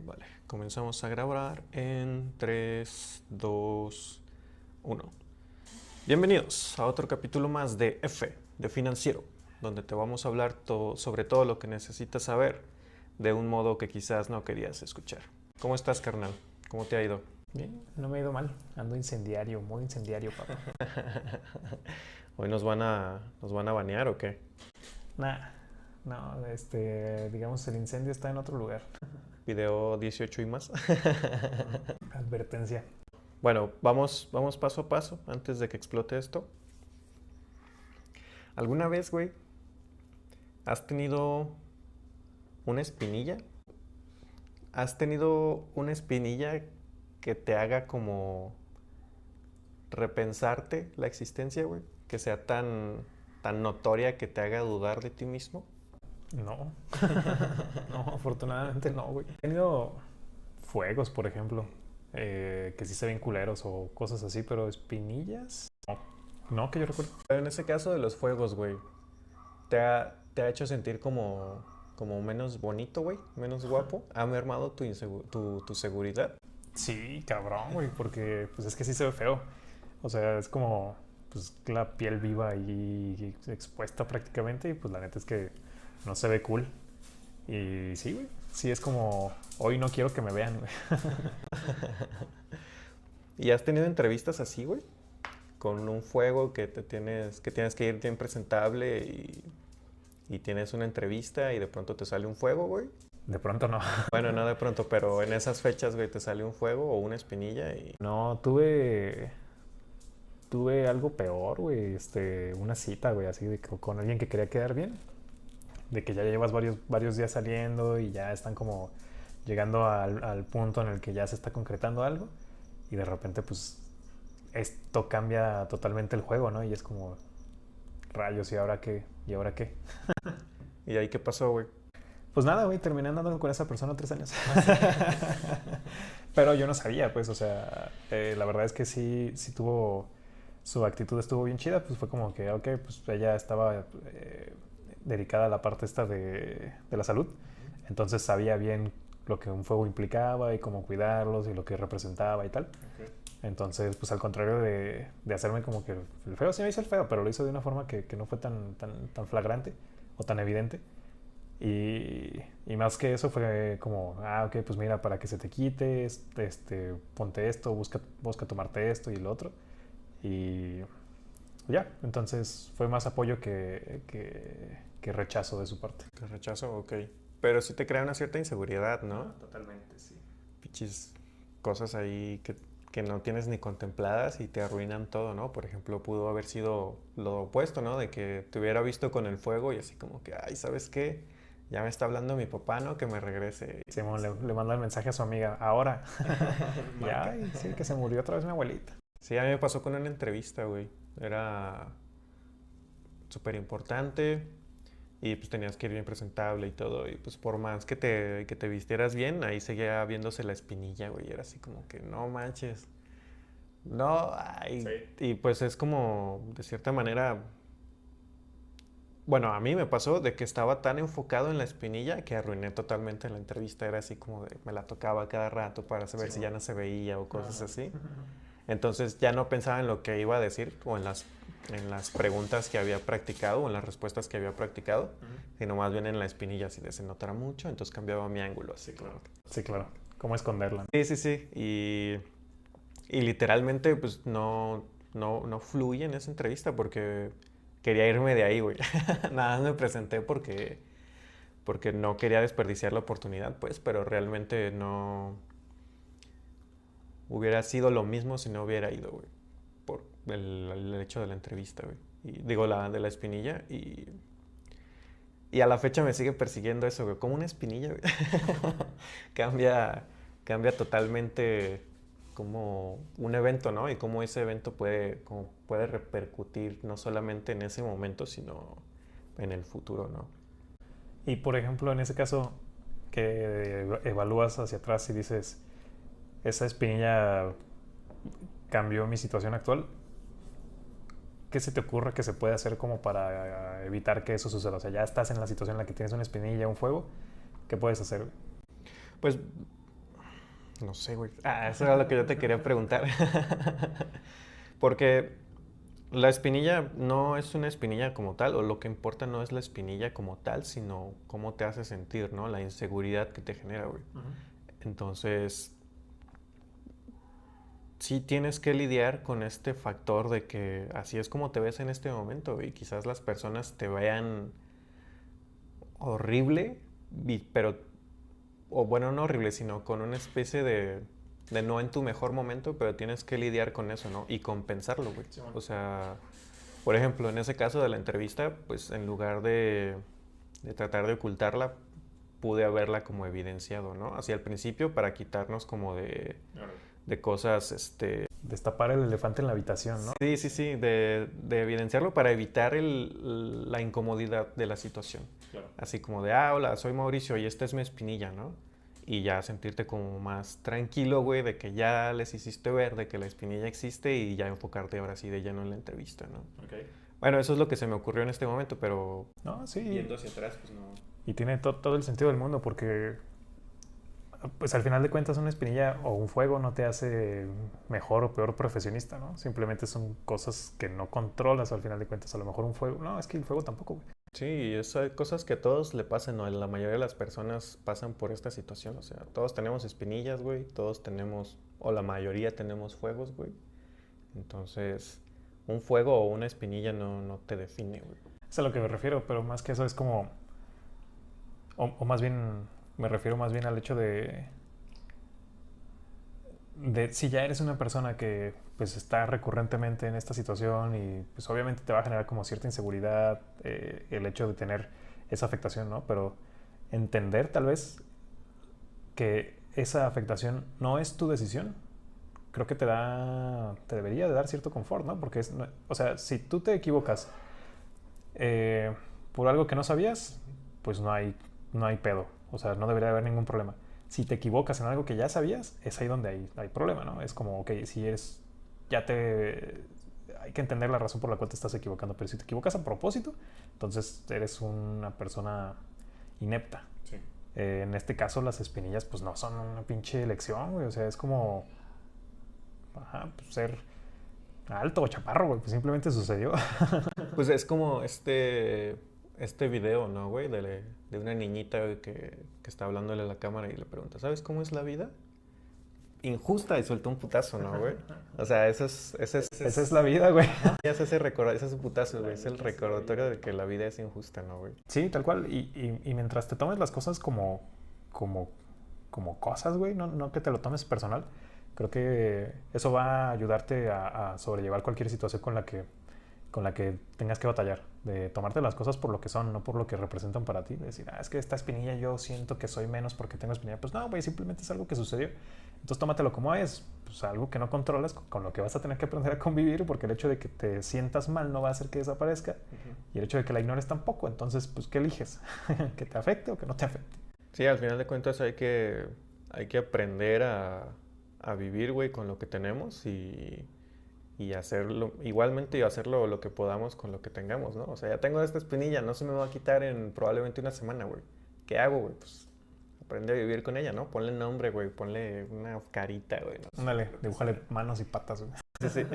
Vale, comenzamos a grabar en 3, 2, 1. Bienvenidos a otro capítulo más de F, de Financiero, donde te vamos a hablar sobre todo lo que necesitas saber de un modo que quizás no querías escuchar. ¿Cómo estás, carnal? ¿Cómo te ha ido? Bien, no me ha ido mal. Ando incendiario, muy incendiario, papá. ¿Hoy nos van a banear o qué? Nah, no, digamos, el incendio está en otro lugar. Video 18 y más. Advertencia. Bueno, vamos paso a paso antes de que explote esto. ¿Alguna vez, güey, has tenido una espinilla? ¿Has tenido una espinilla que te haga como repensarte la existencia, güey? Que sea tan notoria que te haga dudar de ti mismo. No, no, afortunadamente no, güey. He tenido fuegos, por ejemplo, que sí se ven culeros o cosas así, pero espinillas, no, no que yo recuerdo. Pero en ese caso de los fuegos, güey, ¿te ha hecho sentir como menos bonito, güey? Menos guapo. ¿Ha mermado tu seguridad? Sí, cabrón, güey, porque pues es que sí se ve feo. O sea, es como pues la piel viva y expuesta prácticamente y pues la neta es que no se ve cool. Y sí, güey, sí es como hoy no quiero que me vean, güey. ¿Y has tenido entrevistas así, güey? Con un fuego que tienes que ir bien presentable y tienes una entrevista y de pronto te sale un fuego, güey. De pronto no. Bueno, no de pronto, pero en esas fechas, güey, te sale un fuego o una espinilla y... No, tuve algo peor, güey, una cita, güey, así de con alguien que quería quedar bien, de que ya llevas varios días saliendo y ya están como llegando al punto en el que ya se está concretando algo y de repente pues esto cambia totalmente el juego, ¿no? Y es como, rayos, ¿y ahora qué? ¿Y ahora qué? ¿Y ahí qué pasó, güey? Pues nada, güey, terminé andando con esa persona 3 años. Pero yo no sabía, pues, o sea, la verdad es que sí tuvo, su actitud estuvo bien chida, pues fue como que, ok, pues ella estaba dedicada a la parte esta de la salud, entonces sabía bien lo que un fuego implicaba y cómo cuidarlos y lo que representaba y tal. Okay. Entonces, pues al contrario de hacerme como que el feo, sí me hizo el feo, pero lo hizo de una forma que no fue tan flagrante o tan evidente. Y más que eso fue como, ok, pues mira, para que se te quite, ponte esto, busca tomarte esto y lo otro. Y ya, entonces fue más apoyo que rechazo de su parte. Te rechazo, ok. Pero sí te crea una cierta inseguridad, ¿no? Ah, totalmente, sí. Pichis cosas ahí que no tienes ni contempladas y te arruinan todo, ¿no? Por ejemplo, pudo haber sido lo opuesto, ¿no? De que te hubiera visto con el fuego y así como que, ay, ¿sabes qué? Ya me está hablando mi papá, ¿no? Que me regrese. Simón le manda el mensaje a su amiga, ahora. Y Marca. ay, sí, que se murió otra vez mi abuelita. Sí, a mí me pasó con una entrevista, güey. Era súper importante y pues tenías que ir bien presentable y todo. Y pues por más que te vistieras bien, ahí seguía viéndose la espinilla, güey. Era así como que no manches. No, ay. Sí. Y pues es como, de cierta manera, bueno, a mí me pasó de que estaba tan enfocado en la espinilla que arruiné totalmente la entrevista. Era así como de, me la tocaba cada rato para saber si ya no se veía o cosas Ajá. así. Entonces ya no pensaba en lo que iba a decir o en las preguntas que había practicado o en las respuestas que había practicado, sino más bien en la espinilla, si se notara mucho, entonces cambiaba mi ángulo, así claro. Sí, claro. ¿Cómo esconderla? Sí, sí, sí. Y literalmente, pues no fluye en esa entrevista porque quería irme de ahí, güey. Nada más me presenté porque no quería desperdiciar la oportunidad, pues, pero realmente no hubiera sido lo mismo si no hubiera ido, güey. Por el hecho de la entrevista, güey. Y, digo, de la espinilla. Y a la fecha me sigue persiguiendo eso, güey. Como una espinilla, güey. cambia, cambia totalmente como un evento, ¿no? Y cómo ese evento puede repercutir no solamente en ese momento, sino en el futuro, ¿no? Y por ejemplo, en ese caso que evalúas hacia atrás y dices, esa espinilla cambió mi situación actual, ¿qué se te ocurre que se puede hacer como para evitar que eso suceda? O sea, ya estás en la situación en la que tienes una espinilla, un fuego, ¿qué puedes hacer? Pues No sé, güey. Eso era lo que yo te quería preguntar. Porque la espinilla no es una espinilla como tal, o lo que importa no es la espinilla como tal, sino cómo te hace sentir, ¿no? La inseguridad que te genera, güey. Entonces, sí tienes que lidiar con este factor de que así es como te ves en este momento, y quizás las personas te vean horrible, pero, o bueno, no horrible, sino con una especie de no en tu mejor momento, pero tienes que lidiar con eso, ¿no? Y compensarlo, güey. Sí, bueno. O sea, por ejemplo, en ese caso de la entrevista, pues en lugar de tratar de ocultarla, pude haberla como evidenciado, ¿no? Hacia el principio para quitarnos como de cosas, Destapar el elefante en la habitación, ¿no? Sí, sí, sí, de evidenciarlo para evitar la incomodidad de la situación. Claro. Así como de, hola, soy Mauricio y esta es mi espinilla, ¿no? Y ya sentirte como más tranquilo, güey, de que ya les hiciste ver de que la espinilla existe y ya enfocarte ahora sí de lleno en la entrevista, ¿no? Okay. Bueno, eso es lo que se me ocurrió en este momento, pero... No, sí. Viendo hacia atrás, pues no... Y tiene todo el sentido del mundo porque, pues al final de cuentas, una espinilla o un fuego no te hace mejor o peor profesionista, ¿no? Simplemente son cosas que no controlas al final de cuentas. A lo mejor un fuego... No, es que el fuego tampoco, güey. Sí, hay cosas que a todos le pasan, ¿no? La mayoría de las personas pasan por esta situación, o sea, todos tenemos espinillas, güey, todos tenemos, o la mayoría tenemos fuegos, güey. Entonces, un fuego o una espinilla no te define, güey. Es a lo que me refiero, pero más que eso es como... O más bien, me refiero más bien al hecho de si ya eres una persona que pues está recurrentemente en esta situación y pues obviamente te va a generar como cierta inseguridad el hecho de tener esa afectación, ¿no? Pero entender tal vez que esa afectación no es tu decisión, creo que te debería de dar cierto confort, ¿no? Porque o sea, si tú te equivocas por algo que no sabías, pues no hay pedo, o sea, no debería haber ningún problema. Si te equivocas en algo que ya sabías, es ahí donde hay problema, ¿no? Es como, ok, si eres, hay que entender la razón por la cual te estás equivocando, pero si te equivocas a propósito, entonces eres una persona inepta. Sí. En este caso, las espinillas, pues no son una pinche elección, güey, o sea, es como, pues, ser alto o chaparro, güey, pues simplemente sucedió. Pues es como este video, ¿no, güey? De una niñita, güey, que está hablándole a la cámara y le pregunta, ¿sabes cómo es la vida? Injusta, y sueltó un putazo, ¿no, güey? O sea, esa es la vida, güey. Ese es un putazo, güey. Es el recordatorio de que la vida es injusta, ¿no, güey? Sí, tal cual. Y mientras te tomes las cosas como cosas, güey, no que te lo tomes personal, creo que eso va a ayudarte a sobrellevar cualquier situación con la que tengas que batallar, de tomarte las cosas por lo que son, no por lo que representan para ti, de decir, es que esta espinilla yo siento que soy menos porque tengo espinilla. Pues no, güey, simplemente es algo que sucedió. Entonces tómatelo como es, pues algo que no controlas, con lo que vas a tener que aprender a convivir, porque el hecho de que te sientas mal no va a hacer que desaparezca, y el hecho de que la ignores tampoco. Entonces, pues, ¿qué eliges? ¿Que te afecte o que no te afecte? Sí, al final de cuentas hay que aprender a vivir, güey, con lo que tenemos y hacerlo, igualmente y hacerlo lo que podamos con lo que tengamos, ¿no? O sea, ya tengo esta espinilla, no se me va a quitar en probablemente una semana, güey. ¿Qué hago, güey? Pues aprende a vivir con ella, ¿no? Ponle nombre, güey, ponle una carita, güey. No sé. Ándale, dibújale manos y patas, güey. Sí, sí.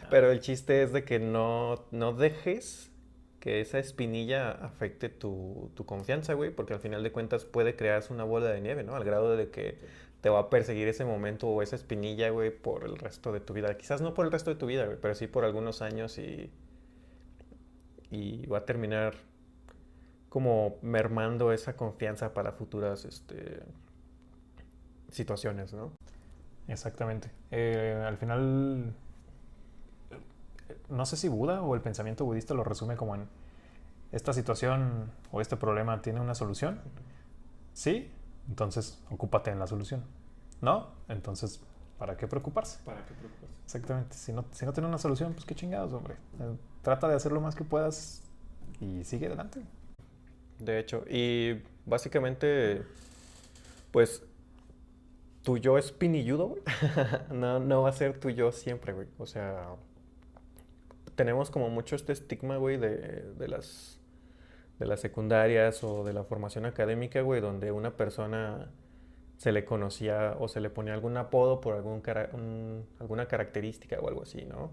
Pero el chiste es de que no dejes que esa espinilla afecte tu confianza, güey, porque al final de cuentas puede crearse una bola de nieve, ¿no? Al grado de que te va a perseguir ese momento o esa espinilla, güey, por el resto de tu vida. Quizás no por el resto de tu vida, güey, pero sí por algunos años y va a terminar como mermando esa confianza para futuras situaciones, ¿no? Exactamente. Al final, no sé si Buda o el pensamiento budista lo resume como en esta situación o este problema tiene una solución. Sí, entonces ocúpate en la solución. No, entonces, ¿para qué preocuparse? ¿Para qué preocuparse? Exactamente. Si no tiene una solución, pues qué chingados, hombre. Trata de hacer lo más que puedas y sigue adelante. De hecho, y básicamente, pues, tu yo espinilludo, güey, no va a ser tu yo siempre, güey. O sea, tenemos como mucho este estigma, güey, de las secundarias o de la formación académica, güey, donde una persona se le conocía o se le ponía algún apodo por alguna característica o algo así, ¿no?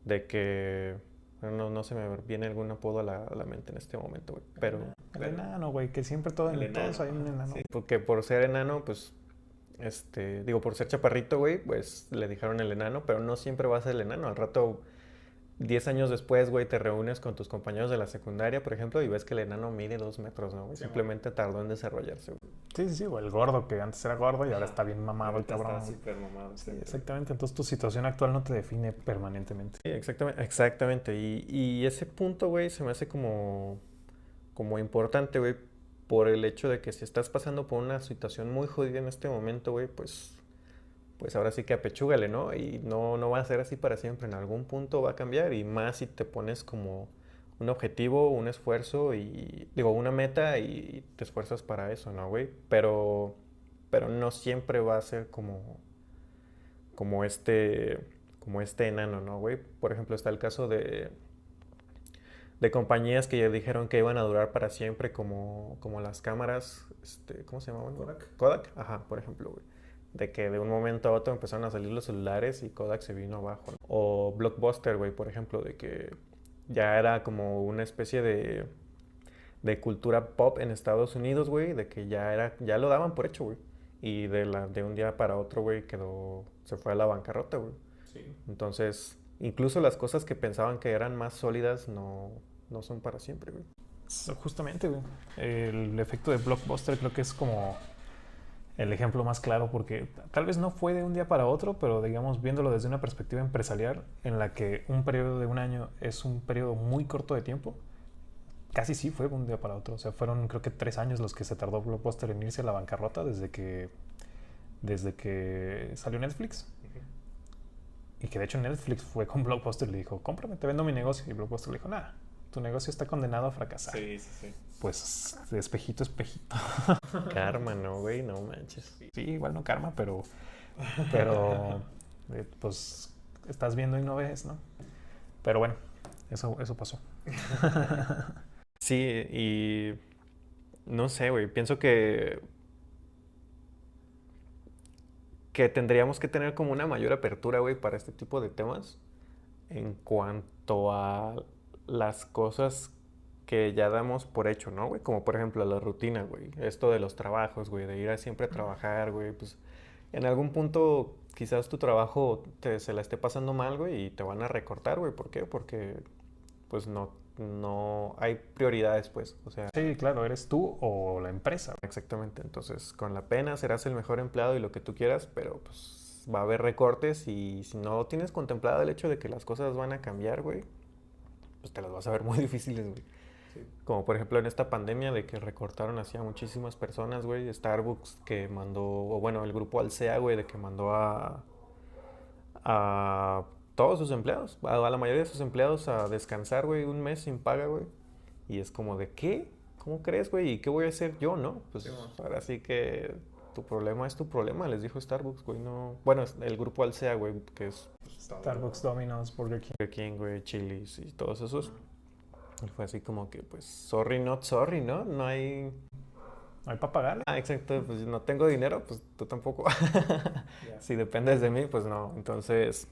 De que, bueno, no se me viene algún apodo a la mente en este momento, güey. El enano, güey, que siempre todos hay un enano. Sí, porque por ser enano, pues, digo, por ser chaparrito, güey, pues le dijeron el enano, pero no siempre va a ser el enano. Al rato 10 años después, güey, te reúnes con tus compañeros de la secundaria, por ejemplo, y ves que el enano mide 2 metros, ¿no? Sí, simplemente tardó en desarrollarse, güey. Sí, o el gordo, que antes era gordo y ahora está bien mamado el cabrón. Está súper mamado. Sí, exactamente. Entonces tu situación actual no te define permanentemente. Sí, exactamente. Y ese punto, güey, se me hace como importante, güey, por el hecho de que si estás pasando por una situación muy jodida en este momento, güey, pues ahora sí que apechúgale, ¿no? Y no va a ser así para siempre, en algún punto va a cambiar y más si te pones como un objetivo, un esfuerzo y digo, una meta y te esfuerzas para eso, ¿no, güey? Pero no siempre va a ser como este, como este enano, ¿no, güey? Por ejemplo, está el caso de compañías que ya dijeron que iban a durar para siempre, como las cámaras, ¿cómo se llamaban? Kodak, ajá, por ejemplo, güey. De que de un momento a otro empezaron a salir los celulares y Kodak se vino abajo, ¿no? O Blockbuster, güey, por ejemplo, de que ya era como una especie de cultura pop en Estados Unidos, güey, de que ya lo daban por hecho, güey. Y de un día para otro, güey, se fue a la bancarrota, güey. Sí. Entonces, incluso las cosas que pensaban que eran más sólidas no son para siempre, güey. Justamente, güey. El efecto de Blockbuster creo que es como el ejemplo más claro porque tal vez no fue de un día para otro, pero digamos viéndolo desde una perspectiva empresarial en la que un periodo de un año es un periodo muy corto de tiempo, casi sí fue de un día para otro. O sea, fueron creo que 3 años los que se tardó Blockbuster en irse a la bancarrota desde que salió Netflix. Y que de hecho Netflix fue con Blockbuster y le dijo, cómprame, te vendo mi negocio. Y Blockbuster le dijo, nada, tu negocio está condenado a fracasar. Sí. Pues espejito. Karma, no, güey, no manches. Sí, igual no karma, pero pues estás viendo y no ves, ¿no? Pero bueno, eso pasó. Sí, y no sé, güey, pienso que tendríamos que tener como una mayor apertura, güey, para este tipo de temas en cuanto a las cosas que ya damos por hecho, ¿no, güey? Como por ejemplo la rutina, güey. Esto de los trabajos, güey, de ir siempre a trabajar, güey. Pues en algún punto quizás tu trabajo se la esté pasando mal, güey, y te van a recortar, güey. ¿Por qué? Porque pues no hay prioridades, pues. O sea, Sí, claro, eres tú o la empresa. exactamente. Entonces, con la pena serás el mejor empleado y lo que tú quieras, pero pues va a haber recortes y si no tienes contemplado el hecho de que las cosas van a cambiar, güey, pues te las vas a ver muy difíciles, güey. Sí. Como por ejemplo en esta pandemia de que recortaron así a muchísimas personas, güey. Starbucks que mandó, o bueno, el grupo Alsea, güey, de que mandó a todos sus empleados, a la mayoría de sus empleados a descansar, güey, un mes sin paga, güey. Y es como de, ¿qué? ¿Cómo crees, güey? ¿Y qué voy a hacer yo, no? Pues Sí, ahora sí que tu problema es tu problema, les dijo Starbucks, güey, no. Bueno, el grupo Alsea, güey, que es Starbucks, Domino's, Burger King. Burger King, güey, Chili's y todos esos. Y fue así como que, pues, sorry, not sorry, ¿no? No hay... No hay para pagarle. Ah, exacto, pues no tengo dinero, pues tú tampoco. Yeah. Si dependes de mí, pues no. Entonces,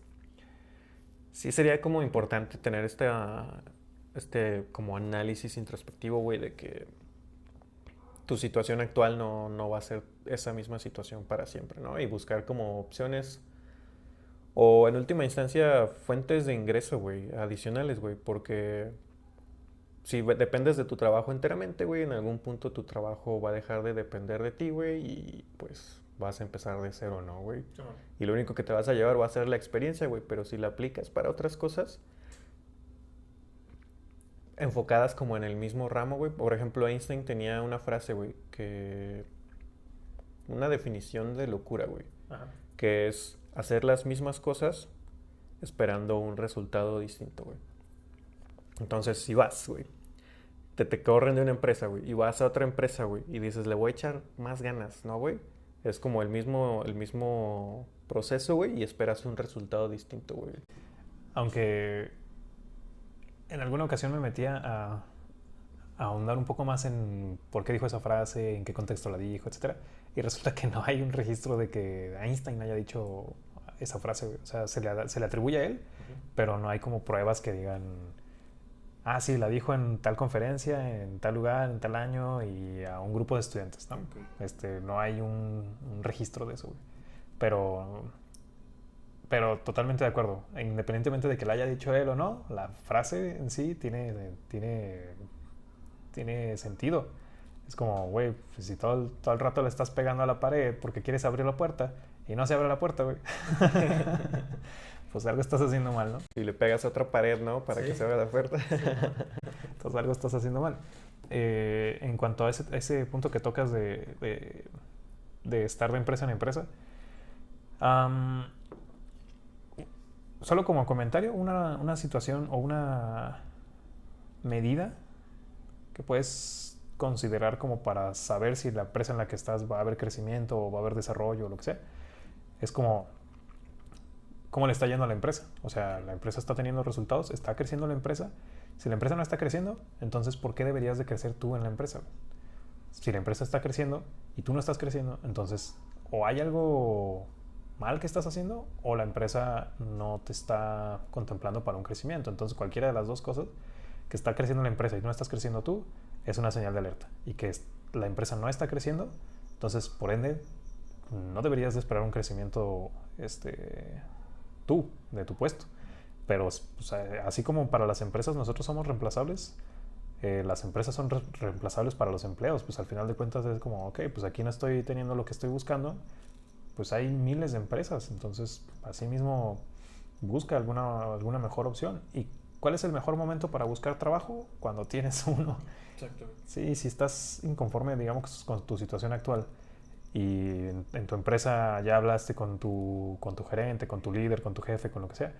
sí sería como importante tener este como análisis introspectivo, güey, de que tu situación actual no va a ser esa misma situación para siempre, ¿no? Y buscar como opciones o en última instancia fuentes de ingreso, güey, adicionales, güey, porque si dependes de tu trabajo enteramente, güey, en algún punto tu trabajo va a dejar de depender de ti, güey, y pues vas a empezar de cero, ¿no, güey? Y lo único que te vas a llevar va a ser la experiencia, güey, pero si la aplicas para otras cosas enfocadas como en el mismo ramo, güey. Por ejemplo, Einstein tenía una frase, güey, una definición de locura, güey, Ajá. que es hacer las mismas cosas esperando un resultado distinto, güey. Entonces, si vas, güey, te corren de una empresa, güey, y vas a otra empresa, güey, y dices, le voy a echar más ganas, ¿no, güey? Es como el mismo proceso, güey, y esperas un resultado distinto, güey. Aunque en alguna ocasión me metía a ahondar un poco más en por qué dijo esa frase, en qué contexto la dijo, etcétera. Y resulta que no hay un registro de que Einstein haya dicho esa frase, güey. O sea, se le atribuye a él, pero no hay como pruebas que digan, ah, sí, la dijo en tal conferencia, en tal lugar, en tal año y a un grupo de estudiantes, ¿no? No hay un registro de eso, güey. Pero, pero totalmente de acuerdo. Independientemente de que la haya dicho él o no, la frase en sí tiene sentido. Es como, güey, pues si todo el rato le estás pegando a la pared porque quieres abrir la puerta y no se abre la puerta, güey. Pues algo estás haciendo mal, ¿no? Y le pegas a otra pared, ¿no? Para que se abra la puerta. Entonces algo estás haciendo mal. En cuanto a ese punto que tocas de estar de empresa en empresa, solo como comentario, una situación o una medida que puedes considerar como para saber si la empresa en la que estás va a haber crecimiento o va a haber desarrollo o lo que sea, es como cómo le está yendo a la empresa. O sea, la empresa está teniendo resultados, está creciendo la empresa. Si la empresa no está creciendo, entonces ¿por qué deberías de crecer tú en la empresa? Si la empresa está creciendo y tú no estás creciendo, entonces o hay algo mal que estás haciendo o la empresa no te está contemplando para un crecimiento. Entonces cualquiera de las dos cosas, que está creciendo la empresa y no estás creciendo tú, es una señal de alerta. Y que la empresa no está creciendo, entonces por ende no deberías de esperar un crecimiento tú, de tu puesto. Pero pues, así como para las empresas nosotros somos reemplazables, las empresas son reemplazables para los empleos. Pues al final de cuentas es como, ok, pues aquí no estoy teniendo lo que estoy buscando, pues hay miles de empresas. Entonces, así mismo busca alguna mejor opción. ¿Y cuál es el mejor momento para buscar trabajo? Cuando tienes uno. Exacto. Sí, si estás inconforme, digamos, con tu situación actual y en tu empresa ya hablaste con tu gerente, con tu líder, con tu jefe, con lo que sea,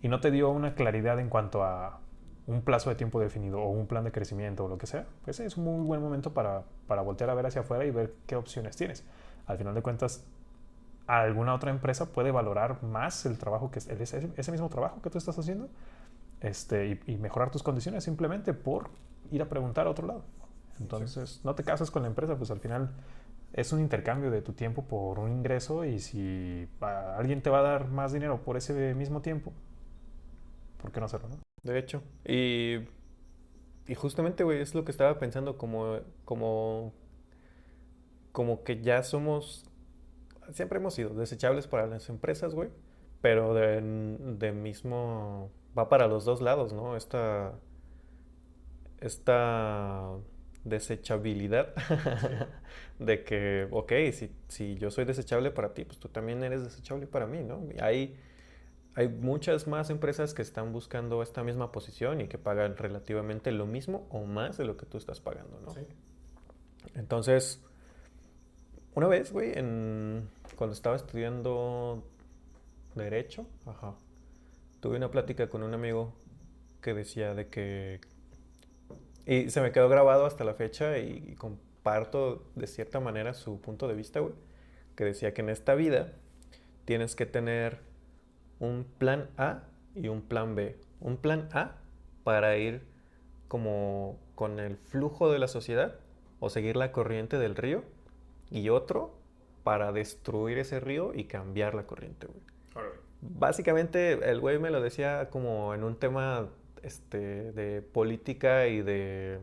y no te dio una claridad en cuanto a un plazo de tiempo definido o un plan de crecimiento o lo que sea, pues es un muy buen momento para voltear a ver hacia afuera y ver qué opciones tienes. Al final de cuentas, alguna otra empresa puede valorar más el trabajo ese mismo trabajo que tú estás haciendo, y mejorar tus condiciones simplemente por ir a preguntar a otro lado. Entonces, no te casas con la empresa, pues al final es un intercambio de tu tiempo por un ingreso, y si alguien te va a dar más dinero por ese mismo tiempo, ¿por qué no hacerlo, no? De hecho. Y justamente, güey, es lo que estaba pensando, como que ya somos, siempre hemos sido desechables para las empresas, güey, pero de mismo, va para los dos lados, ¿no? Esta desechabilidad de que, ok, si yo soy desechable para ti, pues tú también eres desechable para mí, ¿no? Hay muchas más empresas que están buscando esta misma posición y que pagan relativamente lo mismo o más de lo que tú estás pagando, ¿no? Sí. Entonces, una vez, güey, cuando estaba estudiando Derecho, ajá, tuve una plática con un amigo que decía de que... Y se me quedó grabado hasta la fecha y comparto de cierta manera su punto de vista, güey, que decía que en esta vida tienes que tener un plan A y un plan B. Un plan A para ir como con el flujo de la sociedad o seguir la corriente del río, y otro para destruir ese río y cambiar la corriente, güey. Básicamente el güey me lo decía como en un tema de política y de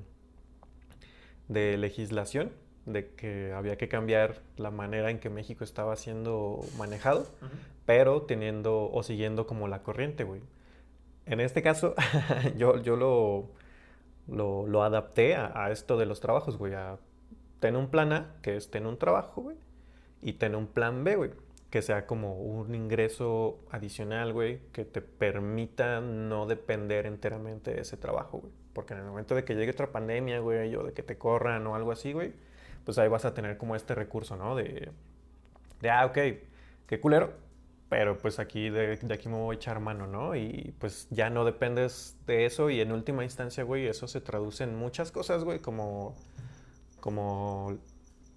legislación, de que había que cambiar la manera en que México estaba siendo manejado, pero teniendo o siguiendo como la corriente, güey. En este caso, yo lo adapté a esto de los trabajos, güey, a tener un plan A, que es tener un trabajo, güey, y tener un plan B, güey, que sea como un ingreso adicional, güey, que te permita no depender enteramente de ese trabajo, güey. Porque en el momento de que llegue otra pandemia, güey, o de que te corran o algo así, güey, pues ahí vas a tener como este recurso, ¿no? Ok, qué culero, pero pues aquí de aquí me voy a echar mano, ¿no? Y pues ya no dependes de eso, y en última instancia, güey, eso se traduce en muchas cosas, güey, como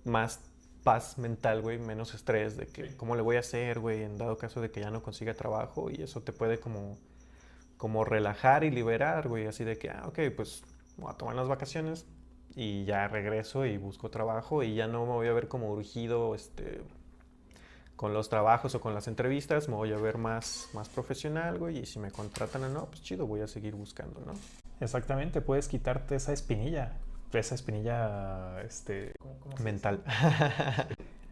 más paz mental, güey, menos estrés de que cómo le voy a hacer, güey, en dado caso de que ya no consiga trabajo, y eso te puede como relajar y liberar, güey, así de que, ok, pues voy a tomar las vacaciones y ya regreso y busco trabajo y ya no me voy a ver como urgido con los trabajos o con las entrevistas, me voy a ver más profesional, güey, y si me contratan o no, pues chido, voy a seguir buscando, ¿no? Exactamente, puedes quitarte esa espinilla, ¿cómo se dice? Mental.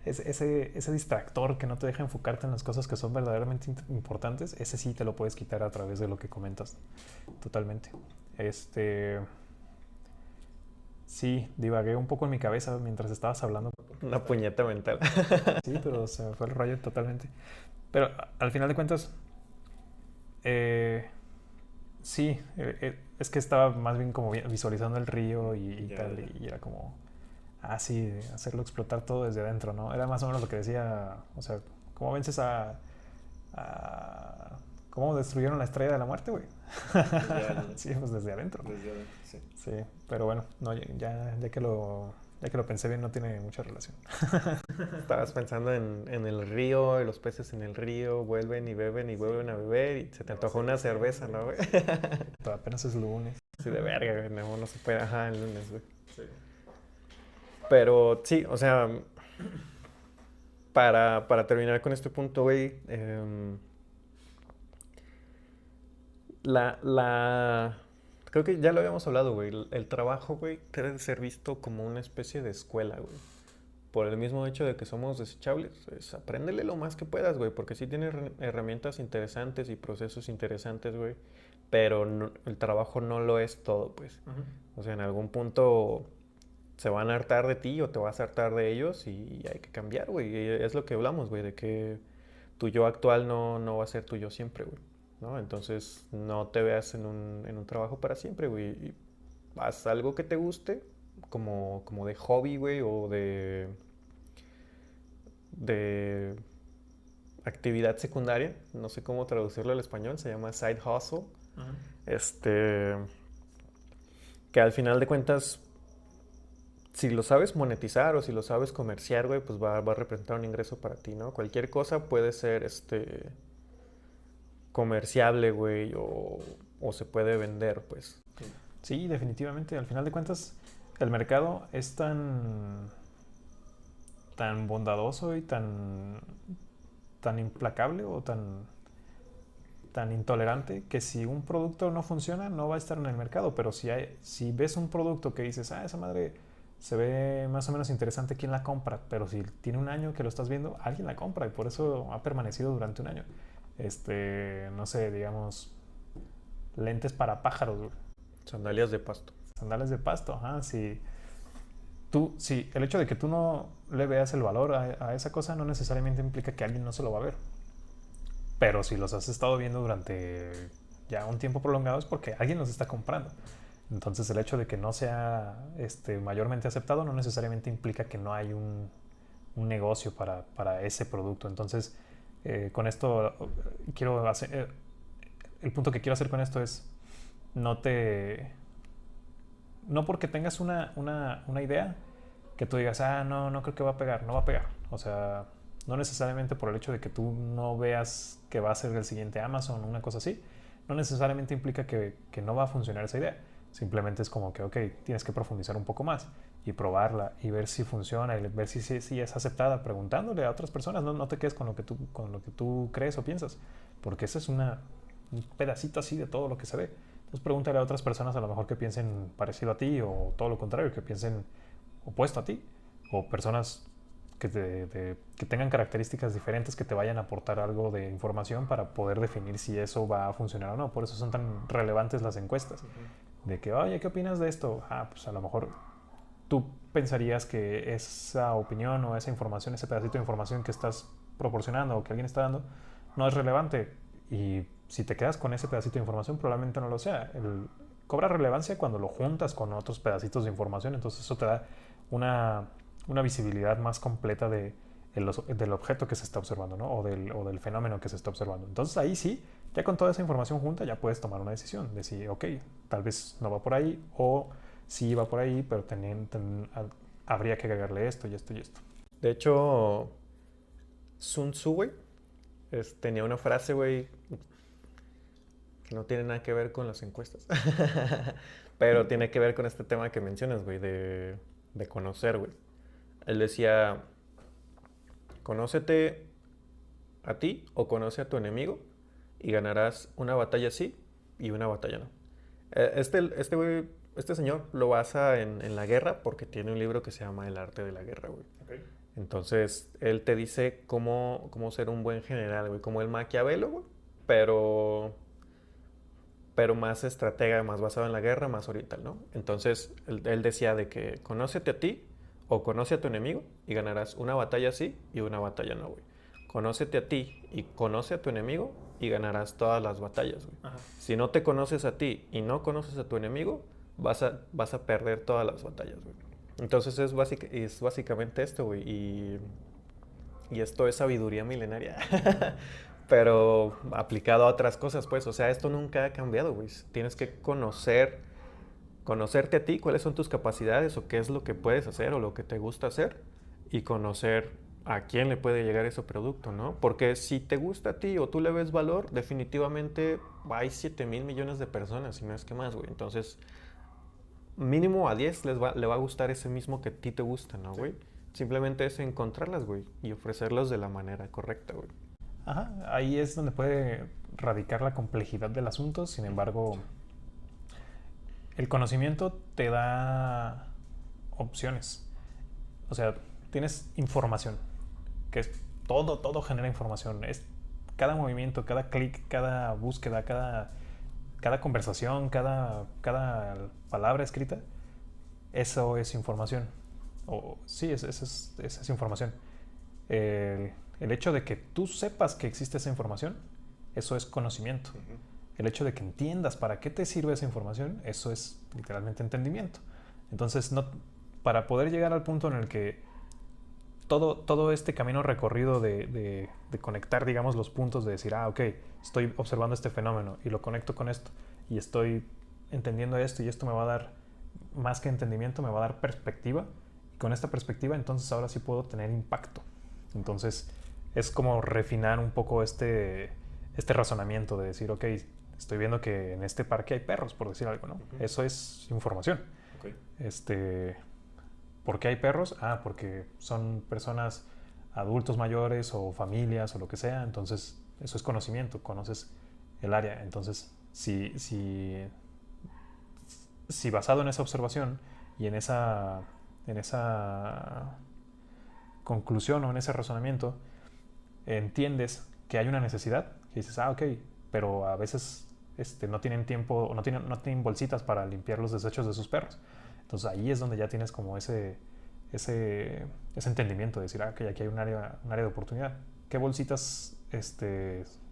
Ese distractor que no te deja enfocarte en las cosas que son verdaderamente importantes, ese sí te lo puedes quitar a través de lo que comentas, totalmente. Sí, divagué un poco en mi cabeza mientras estabas hablando. Una puñeta mental. Sí, pero se me fue el rollo totalmente. Pero al final de cuentas, eh, sí, es que estaba más bien como visualizando el río y Ya, tal, ya. y era como, sí, hacerlo explotar todo desde adentro, ¿no? Era más o menos lo que decía, o sea, ¿cómo vences a cómo destruyeron la estrella de la muerte, güey? Ya, ya. Sí, pues desde adentro. Desde adentro, sí. Sí, pero bueno, no, ya que lo pensé bien, no tiene mucha relación. Estabas pensando en el río, y los peces en el río vuelven y beben y vuelven a beber y se te antojó una cerveza, ¿no, güey? Pero apenas es lunes. Sí, de verga, güey, no se puede, ajá, el lunes, güey. Sí. Pero sí, o sea, para terminar con este punto, güey, la... Creo que ya lo habíamos hablado, güey. El trabajo, güey, debe ser visto como una especie de escuela, güey. Por el mismo hecho de que somos desechables, pues apréndele lo más que puedas, güey, porque sí tiene herramientas interesantes y procesos interesantes, güey, pero el trabajo no lo es todo, pues. O sea, en algún punto se van a hartar de ti o te vas a hartar de ellos y hay que cambiar, güey. Y es lo que hablamos, güey, de que tu yo actual no va a ser tu yo siempre, güey. ¿No? Entonces no te veas en un trabajo para siempre, güey. Y haz algo que te guste, como de hobby, güey, o de actividad secundaria. No sé cómo traducirlo al español, se llama side hustle. Ajá. Este, que al final de cuentas, si lo sabes monetizar o si lo sabes comerciar, güey, pues va a representar un ingreso para ti, ¿no? Cualquier cosa puede ser comerciable, güey, o se puede vender, pues. Sí, definitivamente. Al final de cuentas, el mercado es tan bondadoso y tan implacable o tan intolerante que si un producto no funciona, no va a estar en el mercado. Pero si ves un producto que dices, esa madre se ve más o menos interesante, ¿quién la compra? Pero si tiene un año que lo estás viendo, alguien la compra y por eso ha permanecido durante un año. No sé, digamos, lentes para pájaros, güey. Sandalias de pasto. Sandales de pasto, ajá, sí, el hecho de que tú no le veas el valor a esa cosa no necesariamente implica que alguien no se lo va a ver. Pero si los has estado viendo durante ya un tiempo prolongado es porque alguien los está comprando. Entonces el hecho de que no sea mayormente aceptado no necesariamente implica que no hay un negocio para ese producto. Entonces con esto quiero hacer... el punto que quiero hacer con esto es no te... No porque tengas una idea que tú digas, no creo que va a pegar, no va a pegar. O sea, no necesariamente por el hecho de que tú no veas que va a ser el siguiente Amazon o una cosa así, no necesariamente implica que no va a funcionar esa idea. Simplemente es como que, ok, tienes que profundizar un poco más y probarla y ver si funciona y ver si es aceptada preguntándole a otras personas. No te quedes con lo que tú crees o piensas, porque eso es un pedacito así de todo lo que se ve. Entonces pregúntale a otras personas a lo mejor que piensen parecido a ti o todo lo contrario, que piensen opuesto a ti, o personas que tengan características diferentes que te vayan a aportar algo de información para poder definir si eso va a funcionar o no. Por eso son tan relevantes las encuestas. De que, oye, ¿qué opinas de esto? Pues a lo mejor tú pensarías que esa opinión o esa información, ese pedacito de información que estás proporcionando o que alguien está dando, no es relevante. Y si te quedas con ese pedacito de información, probablemente no lo sea. Cobra relevancia cuando lo juntas con otros pedacitos de información, entonces eso te da una visibilidad más completa del objeto que se está observando, ¿no? O del fenómeno que se está observando. Entonces ahí sí, ya con toda esa información junta, ya puedes tomar una decisión de si, ok, tal vez no va por ahí, o sí va por ahí, pero habría que agregarle esto y esto y esto. De hecho, Sun Tzu, güey, tenía una frase, güey, que no tiene nada que ver con las encuestas. Pero tiene que ver con este tema que mencionas, güey, de conocer, güey. Él decía, conócete a ti o conoce a tu enemigo y ganarás una batalla sí y una batalla no. Güey, este señor lo basa en la guerra porque tiene un libro que se llama El arte de la guerra, güey. Okay. Entonces, él te dice cómo ser un buen general, güey, como el Maquiavelo, güey, pero pero más estratega, más basado en la guerra, más oriental, ¿no? Entonces, él decía de que conócete a ti o conoce a tu enemigo y ganarás una batalla sí y una batalla no, güey. Conócete a ti y conoce a tu enemigo y ganarás todas las batallas, güey. Ajá. Si no te conoces a ti y no conoces a tu enemigo, vas a perder todas las batallas, güey. Entonces es básicamente esto, güey. Y esto es sabiduría milenaria. Pero aplicado a otras cosas, pues. O sea, esto nunca ha cambiado, güey. Tienes que conocerte a ti, cuáles son tus capacidades o qué es lo que puedes hacer o lo que te gusta hacer. Y conocer a quién le puede llegar ese producto, ¿no? Porque si te gusta a ti o tú le ves valor, definitivamente hay 7,000 millones de personas, si no es que más, güey. Entonces, mínimo a 10 le va a gustar ese mismo que a ti te gusta, ¿no, güey? Simplemente es encontrarlas, güey, y ofrecerlas de la manera correcta, güey. Ajá, ahí es donde puede radicar la complejidad del asunto. Sin embargo, el conocimiento te da opciones. O sea, tienes información, que es todo genera información. Es cada movimiento, cada clic, cada búsqueda, cada conversación, cada palabra escrita, eso es información. O sí, esa es información. El hecho de que tú sepas que existe esa información, eso es conocimiento. El hecho de que entiendas para qué te sirve esa información, eso es literalmente entendimiento. Entonces, para poder llegar al punto en el que todo este camino recorrido de conectar, digamos, los puntos, de decir, ok, estoy observando este fenómeno y lo conecto con esto y estoy entendiendo esto y esto me va a dar, más que entendimiento, me va a dar perspectiva, y con esta perspectiva entonces ahora sí puedo tener impacto. Entonces es como refinar un poco este razonamiento de decir, ok, estoy viendo que en este parque hay perros, por decir algo, ¿no? Eso es información. Okay. ¿Por qué hay perros? Porque son personas, adultos mayores o familias o lo que sea. Entonces eso es conocimiento, conoces el área. Entonces si basado en esa observación y en esa conclusión o en ese razonamiento entiendes que hay una necesidad, que dices, ok, pero a veces no tienen tiempo, no tienen bolsitas para limpiar los desechos de sus perros. Entonces ahí es donde ya tienes como ese entendimiento de decir, ok, aquí hay un área de oportunidad. ¿Qué bolsitas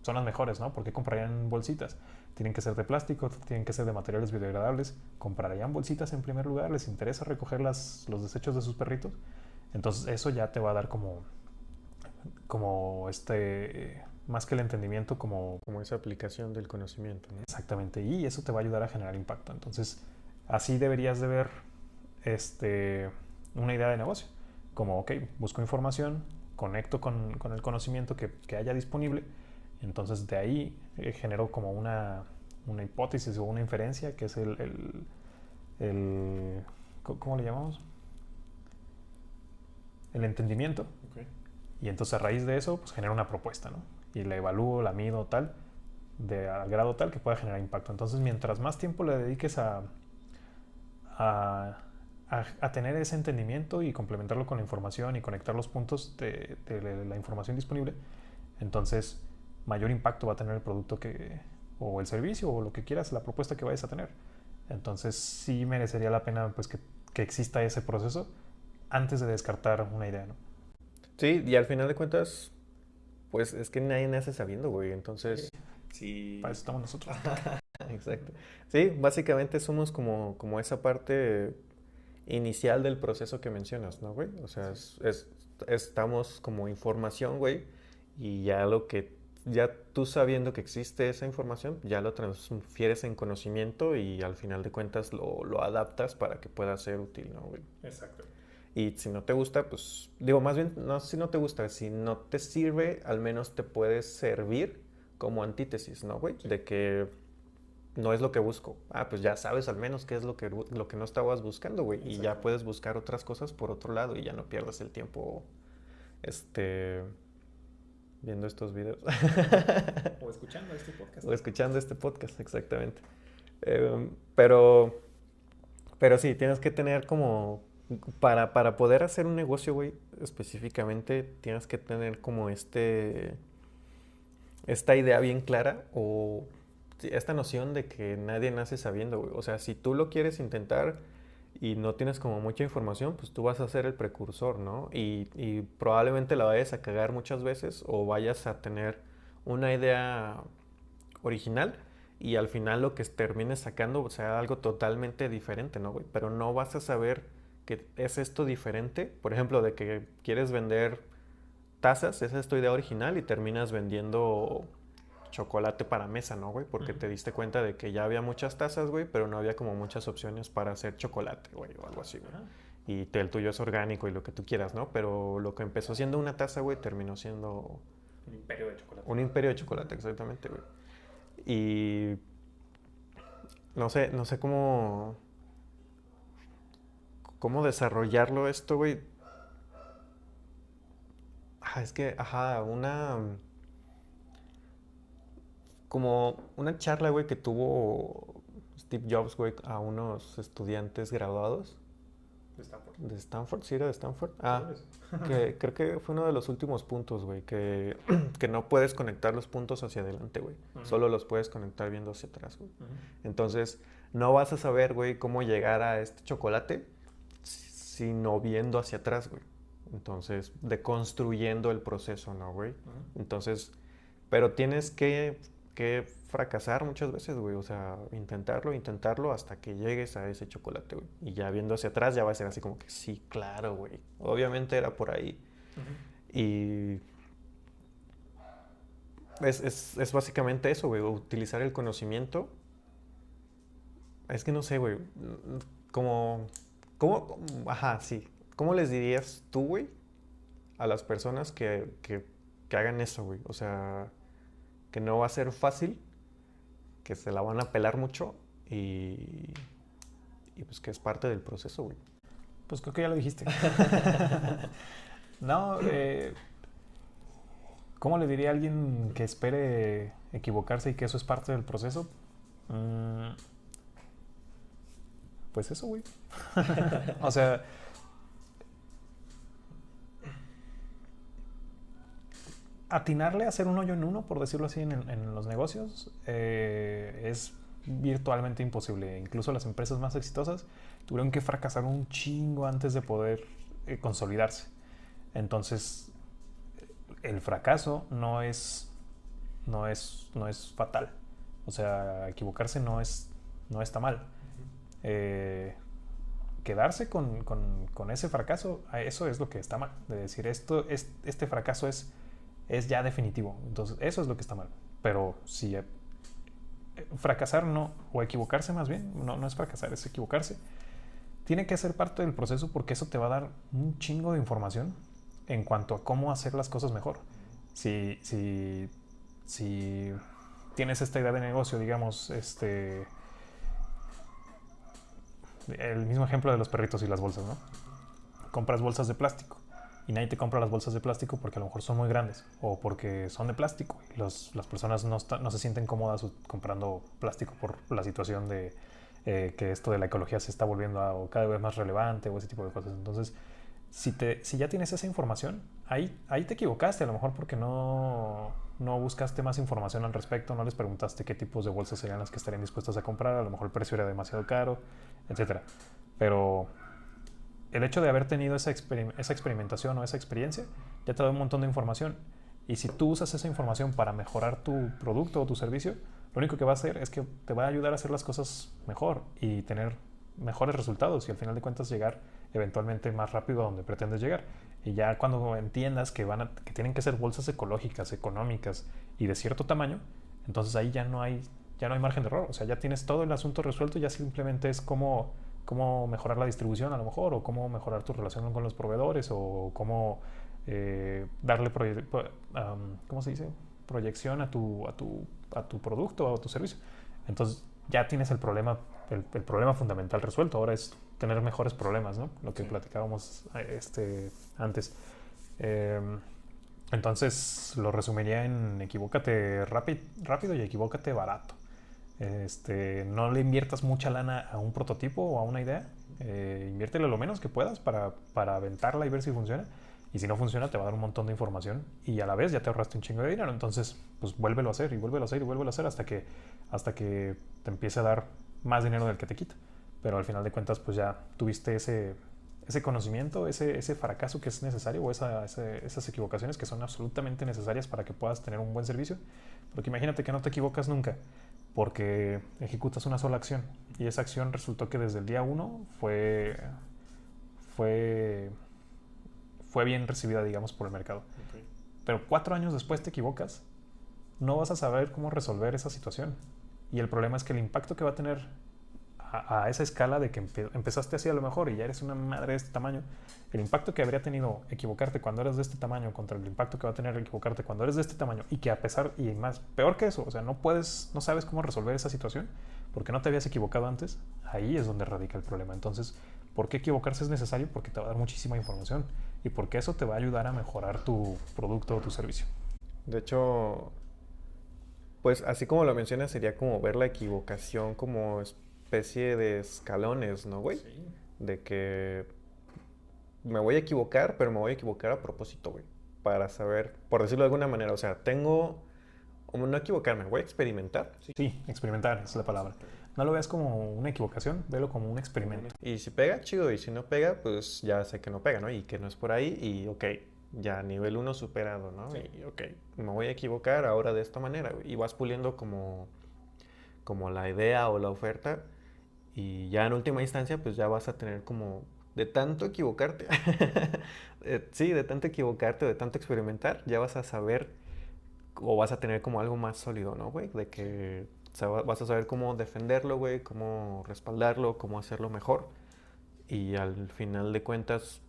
son las mejores, no? ¿Por qué comprarían bolsitas? Tienen que ser de plástico, tienen que ser de materiales biodegradables. ¿Comprarían bolsitas en primer lugar? ¿Les interesa recoger los desechos de sus perritos? Entonces eso ya te va a dar como más que el entendimiento, como esa aplicación del conocimiento, ¿no? Exactamente, y eso te va a ayudar a generar impacto. Entonces así deberías de ver una idea de negocio, como, ok, busco información, conecto con el conocimiento que haya disponible, entonces de ahí genero como una hipótesis o una inferencia, que es ¿cómo le llamamos? El entendimiento. Okay. Y entonces a raíz de eso pues genero una propuesta, ¿no? Y la evalúo, la mido tal, al grado tal que pueda generar impacto. Entonces mientras más tiempo le dediques a tener ese entendimiento y complementarlo con la información y conectar los puntos de la información disponible, entonces mayor impacto va a tener el producto o el servicio o lo que quieras, la propuesta que vayas a tener. Entonces sí merecería la pena pues que exista ese proceso antes de descartar una idea, ¿no? Sí, y al final de cuentas, pues es que nadie nace sabiendo, güey. Entonces, sí. Para eso estamos nosotros. Exacto. Sí, básicamente somos como esa parte inicial del proceso que mencionas, ¿no, güey? O sea, estamos como información, güey, y ya tú sabiendo que existe esa información, ya lo transfieres en conocimiento y al final de cuentas lo adaptas para que pueda ser útil, ¿no, güey? Exacto. Y si no te gusta, pues, digo, más bien, no si no te gusta, si no te sirve, al menos te puede servir como antítesis, ¿no, güey? Sí. De que no es lo que busco. Ah, pues ya sabes al menos qué es lo que no estabas buscando, güey. Y ya puedes buscar otras cosas por otro lado y ya no pierdas el tiempo, este, viendo estos videos. O escuchando este podcast. O escuchando este podcast, exactamente. Pero, pero sí, tienes que tener como, para poder hacer un negocio, güey, específicamente, tienes que tener como esta idea bien clara o sí, esta noción de que nadie nace sabiendo, güey. O sea, si tú lo quieres intentar y no tienes como mucha información, pues tú vas a ser el precursor, ¿no? Y probablemente la vayas a cagar muchas veces o vayas a tener una idea original y al final lo que termines sacando sea algo totalmente diferente, ¿no, güey? Pero no vas a saber que es esto diferente, por ejemplo, de que quieres vender tazas, esa es tu idea original y terminas vendiendo chocolate para mesa, ¿no, güey? Porque te diste cuenta de que ya había muchas tazas, güey, pero no había como muchas opciones para hacer chocolate, güey, o algo así, güey. Y el tuyo es orgánico y lo que tú quieras, ¿no? Pero lo que empezó siendo una taza, güey, terminó siendo Un imperio de chocolate. un imperio de chocolate, exactamente, güey. Y no sé cómo desarrollarlo esto, güey. Es que, como una charla, güey, que tuvo Steve Jobs, güey, a unos estudiantes graduados De Stanford. de Stanford, ¿sí era de Stanford? Seguro eso. Que creo que fue uno de los últimos puntos, güey, que no puedes conectar los puntos hacia adelante, güey. Solo los puedes conectar viendo hacia atrás, güey. Entonces, no vas a saber, güey, cómo llegar a este chocolate sino viendo hacia atrás, güey. Entonces, deconstruyendo el proceso, ¿no, güey? Entonces, pero tienes que fracasar muchas veces, güey. O sea, intentarlo hasta que llegues a ese chocolate, güey. Y ya viendo hacia atrás ya va a ser así como que sí, claro, güey. Obviamente era por ahí. Y es básicamente eso, güey. Utilizar el conocimiento. Es que no sé, güey. Como, ajá, sí. ¿Cómo les dirías tú, güey, a las personas que hagan eso, güey? O sea, que no va a ser fácil, que se la van a pelar mucho y pues que es parte del proceso, güey. Pues creo que ya lo dijiste. No, ¿cómo le diría a alguien que espere equivocarse y que eso es parte del proceso? Pues eso, güey. O sea, atinarle a hacer un hoyo en uno, por decirlo así, en los negocios, es virtualmente imposible. Incluso las empresas más exitosas tuvieron que fracasar un chingo antes de poder consolidarse. Entonces, el fracaso no es fatal. O sea, equivocarse no está mal. Quedarse con ese fracaso, eso es lo que está mal. De decir, este fracaso es ya definitivo. Entonces, eso es lo que está mal. Pero si fracasar o equivocarse más bien, no es fracasar, es equivocarse. Tiene que ser parte del proceso porque eso te va a dar un chingo de información en cuanto a cómo hacer las cosas mejor. Si tienes esta idea de negocio, digamos, el mismo ejemplo de los perritos y las bolsas, ¿no? Compras bolsas de plástico y nadie te compra las bolsas de plástico porque a lo mejor son muy grandes o porque son de plástico y las personas no se sienten cómodas comprando plástico por la situación de que esto de la ecología se está volviendo cada vez más relevante o ese tipo de cosas. Entonces, si ya tienes esa información, ahí te equivocaste, a lo mejor porque no buscaste más información al respecto, no les preguntaste qué tipos de bolsas serían las que estarían dispuestas a comprar, a lo mejor el precio era demasiado caro, etc. Pero el hecho de haber tenido esa experimentación o esa experiencia ya te da un montón de información. Y si tú usas esa información para mejorar tu producto o tu servicio, lo único que va a hacer es que te va a ayudar a hacer las cosas mejor y tener mejores resultados y al final de cuentas llegar eventualmente más rápido a donde pretendes llegar. Y ya cuando entiendas que tienen que ser bolsas ecológicas, económicas y de cierto tamaño, entonces ahí ya no hay margen de error. O sea, ya tienes todo el asunto resuelto, ya simplemente es cómo mejorar la distribución a lo mejor, o cómo mejorar tu relación con los proveedores, o cómo darle ¿cómo se dice? Proyección a tu producto o a tu servicio. Entonces ya tienes el problema fundamental resuelto. Ahora es tener mejores problemas, ¿no? Lo que platicábamos antes. Eh, entonces lo resumiría en equivócate rápido y equivócate barato. No le inviertas mucha lana a un prototipo o a una idea. Inviértele lo menos que puedas para aventarla y ver si funciona. Y si no funciona, te va a dar un montón de información y a la vez ya te ahorraste un chingo de dinero. Entonces, pues vuélvelo a hacer y vuélvelo a hacer y vuélvelo a hacer hasta que te empiece a dar más dinero del que te quita. Pero al final de cuentas, pues ya tuviste ese conocimiento, ese fracaso que es necesario o esas equivocaciones que son absolutamente necesarias para que puedas tener un buen servicio. Porque imagínate que no te equivocas nunca porque ejecutas una sola acción y esa acción resultó que desde el día 1 fue bien recibida, digamos, por el mercado. Okay. Pero 4 años después te equivocas, no vas a saber cómo resolver esa situación. Y el problema es que el impacto que va a tener a esa escala de que empezaste así a lo mejor y ya eres una madre de este tamaño, el impacto que habría tenido equivocarte cuando eres de este tamaño contra el impacto que va a tener equivocarte cuando eres de este tamaño y que a pesar, y más, peor que eso, o sea, no sabes cómo resolver esa situación porque no te habías equivocado antes, ahí es donde radica el problema. Entonces, ¿por qué equivocarse es necesario? Porque te va a dar muchísima información y porque eso te va a ayudar a mejorar tu producto o tu servicio. De hecho, pues así como lo mencionas, sería como ver la equivocación como especie de escalones, ¿no, güey? Sí. De que me voy a equivocar, pero me voy a equivocar a propósito, güey. Para saber, por decirlo de alguna manera, o sea, no equivocarme, voy a experimentar. Sí, experimentar es la palabra. No lo veas como una equivocación, velo como un experimento. Y si pega, chido, y si no pega, pues ya sé que no pega, ¿no? Y que no es por ahí, y ok, ya nivel 1 superado, ¿no? Sí. Y ok, me voy a equivocar ahora de esta manera, güey. Y vas puliendo como la idea o la oferta, y ya en última instancia, pues ya vas a tener como de tanto equivocarte, sí, de tanto equivocarte, de tanto experimentar, ya vas a saber o vas a tener como algo más sólido, ¿no, güey? De que vas a saber cómo defenderlo, güey, cómo respaldarlo, cómo hacerlo mejor. Y al final de cuentas,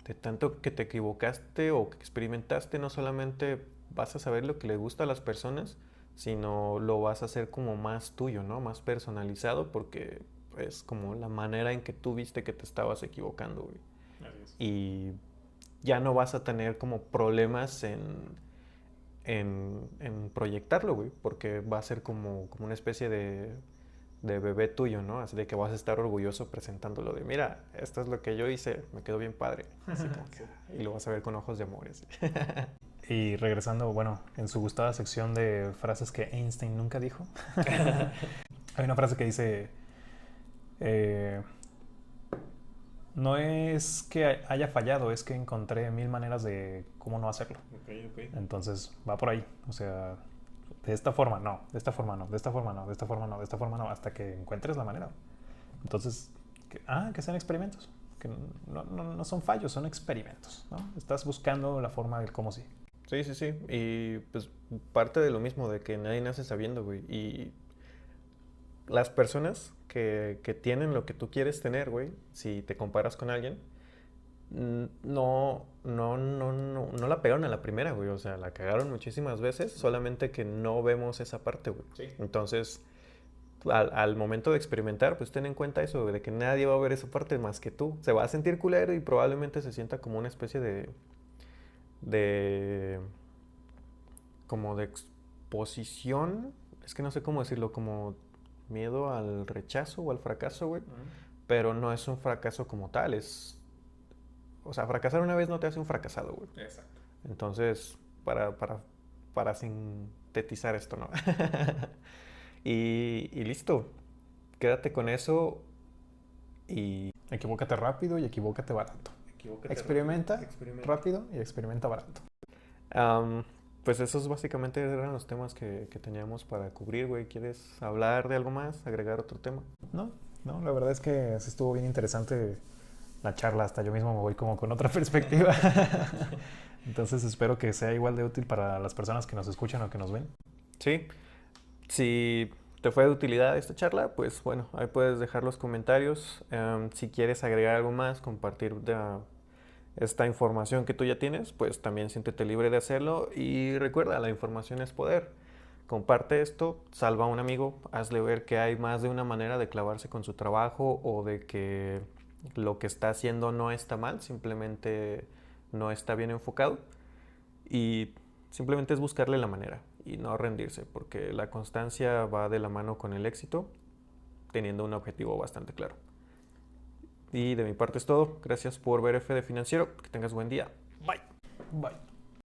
de tanto que te equivocaste o que experimentaste, no solamente vas a saber lo que le gusta a las personas, sino lo vas a hacer como más tuyo, ¿no? Más personalizado, porque es como la manera en que tú viste que te estabas equivocando, güey. Y ya no vas a tener como problemas en proyectarlo, güey, porque va a ser como una especie de bebé tuyo, ¿no? Así de que vas a estar orgulloso presentándolo de, mira, esto es lo que yo hice, me quedó bien padre. Así como que, y lo vas a ver con ojos de amor. Y regresando, bueno, en su gustada sección de frases que Einstein nunca dijo, hay una frase que dice, no es que haya fallado, es que encontré 1000 maneras de cómo no hacerlo. Okay. Entonces, va por ahí. O sea, de esta forma no, de esta forma no, de esta forma no, de esta forma no, de esta forma no, hasta que encuentres la manera. Entonces, que sean experimentos. Que no son fallos, son experimentos, ¿no? Estás buscando la forma del cómo sí. Sí, sí, sí. Y pues parte de lo mismo, de que nadie nace sabiendo, güey. Y las personas que tienen lo que tú quieres tener, güey, si te comparas con alguien, no la pegaron a la primera, güey. O sea, la cagaron muchísimas veces, solamente que no vemos esa parte, güey. Sí. Entonces, al momento de experimentar, pues ten en cuenta eso, güey, de que nadie va a ver esa parte más que tú. Se va a sentir culero y probablemente se sienta como una especie de como de exposición, es que no sé cómo decirlo, como miedo al rechazo o al fracaso, güey. Pero no es un fracaso como tal, o sea, fracasar una vez no te hace un fracasado, güey. Exacto. Entonces, para sintetizar esto, ¿no? y listo. Quédate con eso y... Equivócate rápido y equivócate barato. Experimenta rápido y experimenta barato. Pues esos básicamente eran los temas que teníamos para cubrir, güey. ¿Quieres hablar de algo más? ¿Agregar otro tema? No, la verdad es que sí estuvo bien interesante la charla. Hasta yo mismo me voy como con otra perspectiva. Entonces espero que sea igual de útil para las personas que nos escuchan o que nos ven. Sí, si te fue de utilidad esta charla, pues bueno, ahí puedes dejar los comentarios. Si quieres agregar algo más, compartir esta información que tú ya tienes, pues también siéntete libre de hacerlo. Y recuerda, la información es poder. comparte esto, salva a un amigo, hazle ver que hay más de una manera de clavarse con su trabajo o de que lo que está haciendo no está mal, simplemente no está bien enfocado y simplemente es buscarle la manera y no rendirse, porque la constancia va de la mano con el éxito, teniendo un objetivo bastante claro. Y de mi parte es todo. Gracias por ver F de Financiero. Que tengas buen día. Bye. Bye.